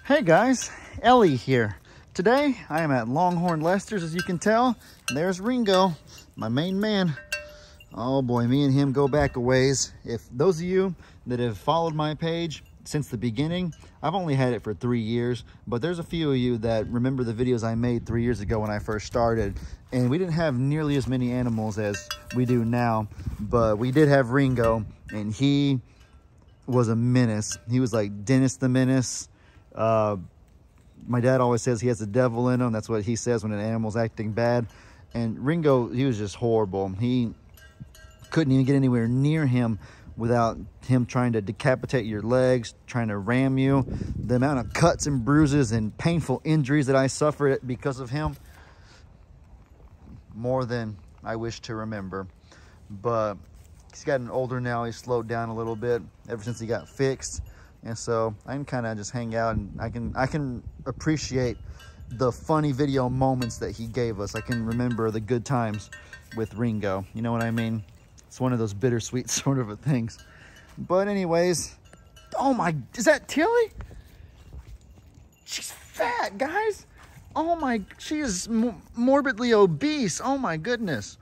Hey guys, Ellie here. Today I am at Longhorn Lester's, as you can tell. There's Ringo, my main man. Oh boy, me and him go back a ways. If those of you that have followed my page since the beginning, I've only had it for 3 years, but there's a few of you that remember the videos I made 3 years ago when I first started, and we didn't have nearly as many animals as we do now, but we did have Ringo, and he was a menace. He was like Dennis the Menace. My dad always says he has the devil in him. That's what he says when an animal's acting bad. And Ringo, he was just horrible. He couldn't even get anywhere near him without him trying to decapitate your legs, trying to ram you. The amount of cuts and bruises and painful injuries that I suffered because of him, more than I wish to remember. But he's gotten older now. He's slowed down a little bit ever since he got fixed. And so I can kind of just hang out, and I can appreciate the funny video moments that he gave us. I can remember the good times with Ringo. You know what I mean? It's one of those bittersweet sort of things. But anyways, oh my, is that Tilly? She's fat, guys. Oh my, she is morbidly obese. Oh my goodness.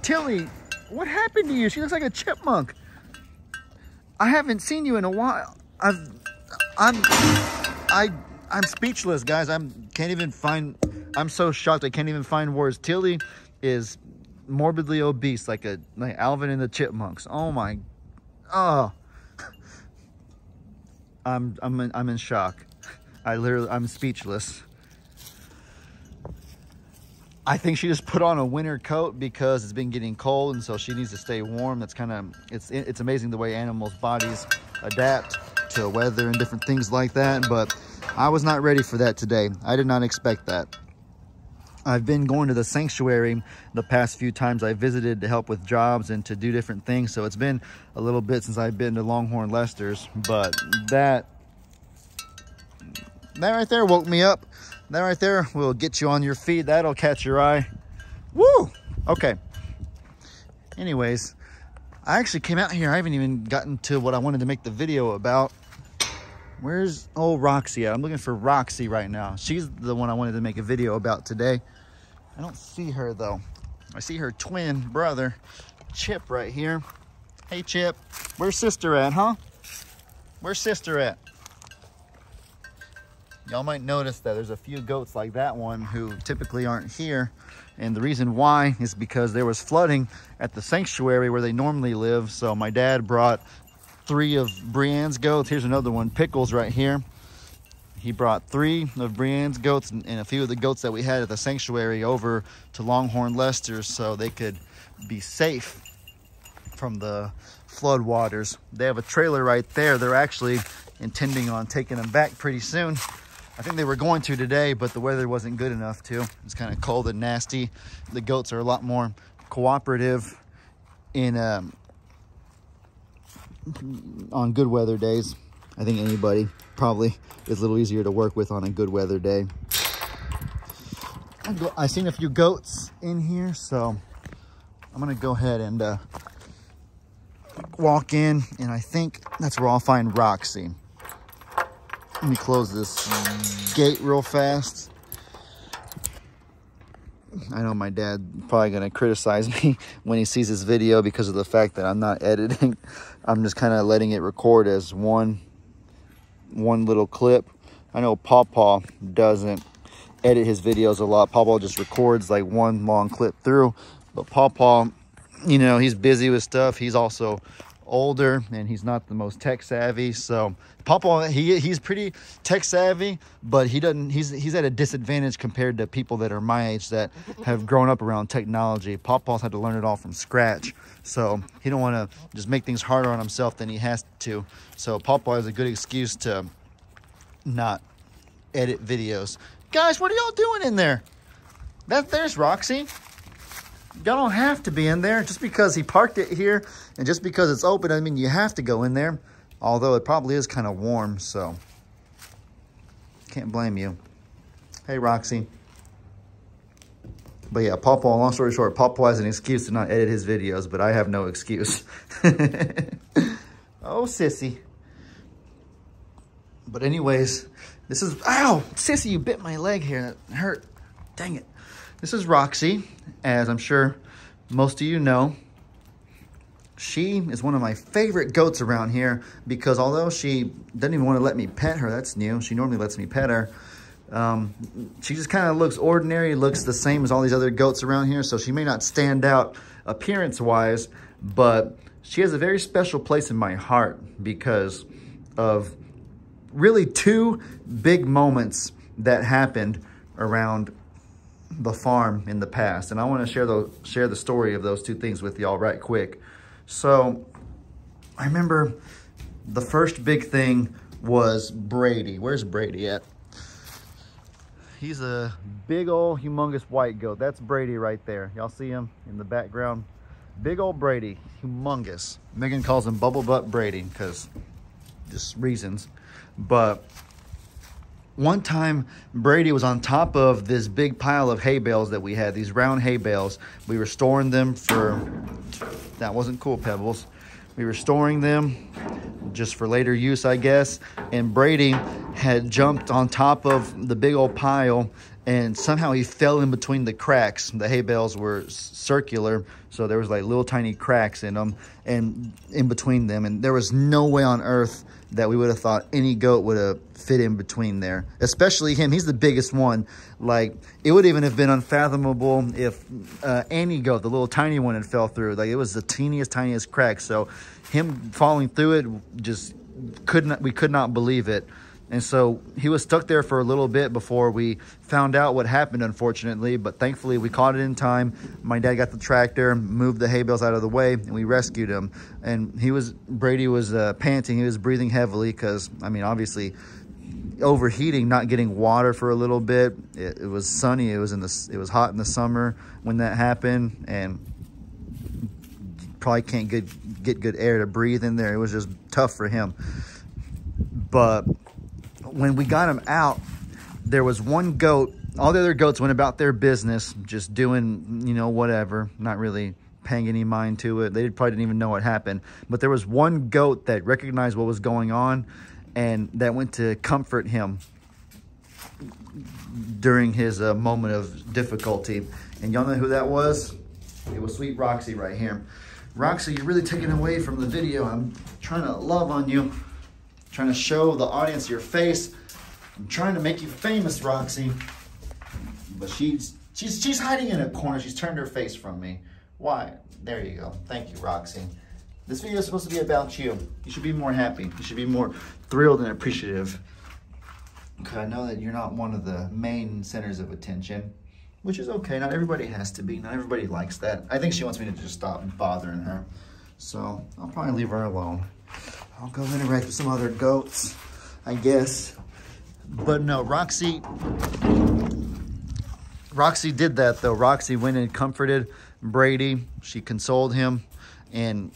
Tilly, what happened to you? She looks like a chipmunk. I haven't seen you in a while. I'm speechless, guys. I'm so shocked I can't even find words. Tilly is morbidly obese, like Alvin and the Chipmunks. Oh my, oh, I'm in shock. I'm speechless. I think she just put on a winter coat because it's been getting cold, and so she needs to stay warm. That's kind of, it's amazing the way animals' bodies adapt to weather and different things like that. But I was not ready for that today. I did not expect that. I've been going to the sanctuary the past few times I visited to help with jobs and to do different things. So it's been a little bit since I've been to Longhorn Lester's, but that right there woke me up. That right there will get you on your feet. That'll catch your eye. Woo! Okay. Anyways, I actually came out here. I haven't even gotten to what I wanted to make the video about. Where's old Roxy at? I'm looking for Roxy right now. She's the one I wanted to make a video about today. I don't see her though. I see her twin brother, Chip, right here. Hey Chip, where's sister at, huh? Where's sister at? Y'all might notice that there's a few goats like that one who typically aren't here. And the reason why is because there was flooding at the sanctuary where they normally live. So my dad brought 3 of Brienne's goats. Here's another one, Pickles, right here. He brought 3 of Brienne's goats and a few of the goats that we had at the sanctuary over to Longhorn Lester's so they could be safe from the flood waters. They have a trailer right there. They're actually intending on taking them back pretty soon. I think they were going to today, but the weather wasn't good enough to. It's kind of cold and nasty. The goats are a lot more cooperative on good weather days. I think anybody probably is a little easier to work with on a good weather day. I've seen a few goats in here, so I'm gonna go ahead and walk in, and I think that's where I'll find Roxy. Let me close this gate real fast. I know my dad's probably gonna criticize me when he sees this video because of the fact that I'm not editing. I'm just kind of letting it record as one little clip. I know Pawpaw doesn't edit his videos a lot. Pawpaw just records like one long clip through. But Pawpaw, you know, he's busy with stuff. He's also older and he's not the most tech savvy. So Pawpaw, he's pretty tech savvy, but he's at a disadvantage compared to people that are my age that have grown up around technology. Pawpaw's had to learn it all from scratch. So he don't want to just make things harder on himself than he has to. So Pawpaw has a good excuse to not edit videos. Guys, what are y'all doing in there? There's Roxy. Y'all don't have to be in there. Just because he parked it here and just because it's open, I mean, you have to go in there. Although it probably is kind of warm, so can't blame you. Hey, Roxy. But yeah, Pawpaw, long story short, Pawpaw has an excuse to not edit his videos, but I have no excuse. Oh, sissy. But anyways, this is, ow, sissy, you bit my leg here. That hurt. Dang it. This is Roxy, as I'm sure most of you know. She is one of my favorite goats around here because although she doesn't even want to let me pet her, that's new. She normally lets me pet her. She just kind of looks ordinary, looks the same as all these other goats around here. So she may not stand out appearance-wise, but she has a very special place in my heart because of really two big moments that happened around the farm in the past. And I want to share the story of those two things with y'all right quick. So I remember the first big thing was Brady. Where's Brady at? He's a big old humongous white goat. That's Brady right there. Y'all see him in the background? Big old Brady, humongous. Megan calls him Bubble Butt Brady because just reasons. But one time Brady was on top of this big pile of hay bales that we had, these round hay bales. We were storing them for, that wasn't cool, Pebbles. We were storing them just for later use, I guess. And Brady had jumped on top of the big old pile and somehow he fell in between the cracks. The hay bales were circular, so there was like little tiny cracks in them and in between them. And there was no way on earth that we would have thought any goat would have fit in between there, especially him. He's the biggest one. Like, it would even have been unfathomable if any goat, the little tiny one, had fell through. Like, it was the tiniest crack. So him falling through it, just we could not believe it. And so he was stuck there for a little bit before we found out what happened, unfortunately. But thankfully, we caught it in time. My dad got the tractor, moved the hay bales out of the way, and we rescued him. And Brady was panting. He was breathing heavily because, I mean, obviously overheating, not getting water for a little bit. It was sunny. It was hot in the summer when that happened, and probably can't get good air to breathe in there. It was just tough for him. But when we got him out, there was one goat. All the other goats went about their business, just doing, you know, whatever, not really paying any mind to it. They probably didn't even know what happened. But there was one goat that recognized what was going on and that went to comfort him during his moment of difficulty. And y'all know who that was? It was sweet Roxy right here. Roxy, you're really taking away from the video. I'm trying to love on you. Trying to show the audience your face. I'm trying to make you famous, Roxy. But she's hiding in a corner. She's turned her face from me. Why? There you go. Thank you, Roxy. This video is supposed to be about you. You should be more happy. You should be more thrilled and appreciative. Because I know that you're not one of the main centers of attention, which is okay. Not everybody has to be. Not everybody likes that. I think she wants me to just stop bothering her. So I'll probably leave her alone. I'll go interact with some other goats, I guess. But no, Roxy did that though. Roxy went and comforted Brady. She consoled him. And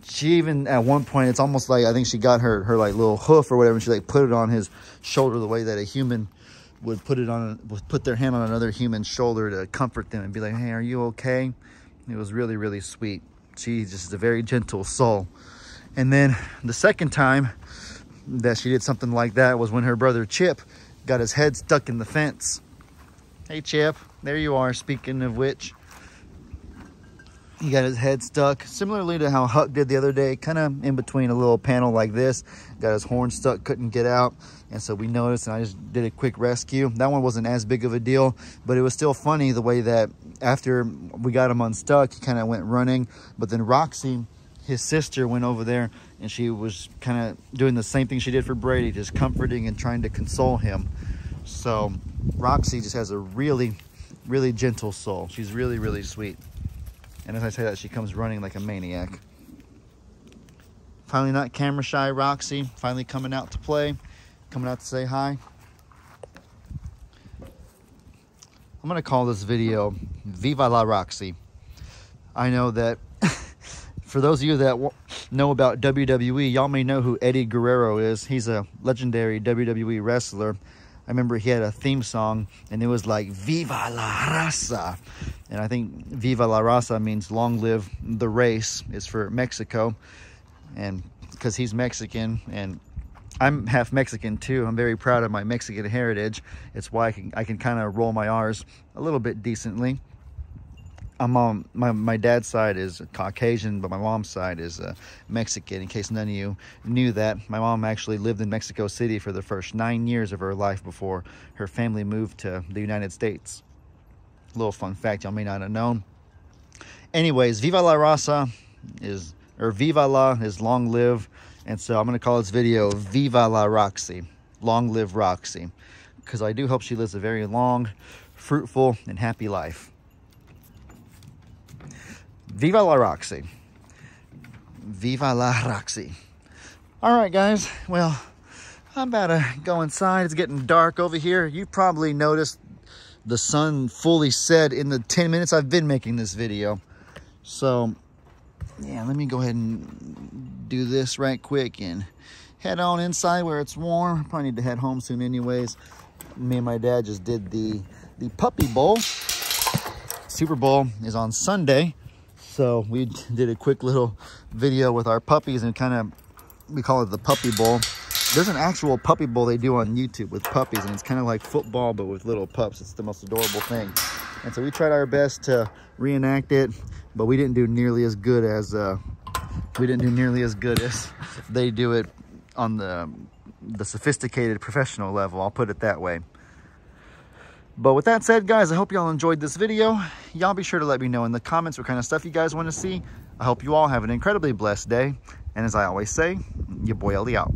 she even, at one point, it's almost like, I think she got her like little hoof or whatever, and she like put it on his shoulder the way that a human would put their hand on another human's shoulder to comfort them and be like, hey, are you okay? It was really, really sweet. She's just a very gentle soul. And then the second time that she did something like that was when her brother Chip got his head stuck in the fence. Hey, Chip, there you are. Speaking of which, he got his head stuck, similarly to how Huck did the other day, kind of in between a little panel like this. Got his horn stuck, couldn't get out. And so we noticed, and I just did a quick rescue. That one wasn't as big of a deal, but it was still funny the way that after we got him unstuck, he kind of went running. But then Roxy, his sister, went over there and she was kind of doing the same thing she did for Brady, just comforting and trying to console him. So Roxy just has a really, really gentle soul. She's really, really sweet. And as I say that, she comes running like a maniac. Finally not camera shy Roxy, finally coming out to play, coming out to say hi. I'm gonna call this video Viva la Roxy. I know that for those of you that know about WWE, y'all may know who Eddie Guerrero is. He's a legendary WWE wrestler. I remember he had a theme song, and it was like, Viva la Raza. And I think Viva la Raza means long live the race. It's for Mexico. And because he's Mexican, and I'm half Mexican too. I'm very proud of my Mexican heritage. It's why I can kind of roll my R's a little bit decently. I'm on my dad's side is Caucasian, but my mom's side is Mexican. In case none of you knew that, my mom actually lived in Mexico City for the first 9 years of her life before her family moved to the United States. Little fun fact y'all may not have known. Anyways, Viva la Raza Viva la is long live. And so I'm going to call this video Viva la Roxy, long live Roxy, because I do hope she lives a very long, fruitful, and happy life. Viva la Roxy. Viva la Roxy. All right, guys. Well, I'm about to go inside. It's getting dark over here. You probably noticed the sun fully set in the 10 minutes I've been making this video. So, yeah, let me go ahead and do this right quick and head on inside where it's warm. Probably need to head home soon anyways. Me and my dad just did the puppy bowl. Super Bowl is on Sunday. So we did a quick little video with our puppies and we call it the puppy bowl. There's an actual puppy bowl they do on YouTube with puppies, and it's kind of like football but with little pups. It's the most adorable thing. And so we tried our best to reenact it, but we didn't do nearly as good as they do it on the sophisticated professional level. I'll put it that way. But with that said, guys, I hope y'all enjoyed this video. Y'all be sure to let me know in the comments what kind of stuff you guys want to see. I hope you all have an incredibly blessed day. And as I always say, your boy Ellie out.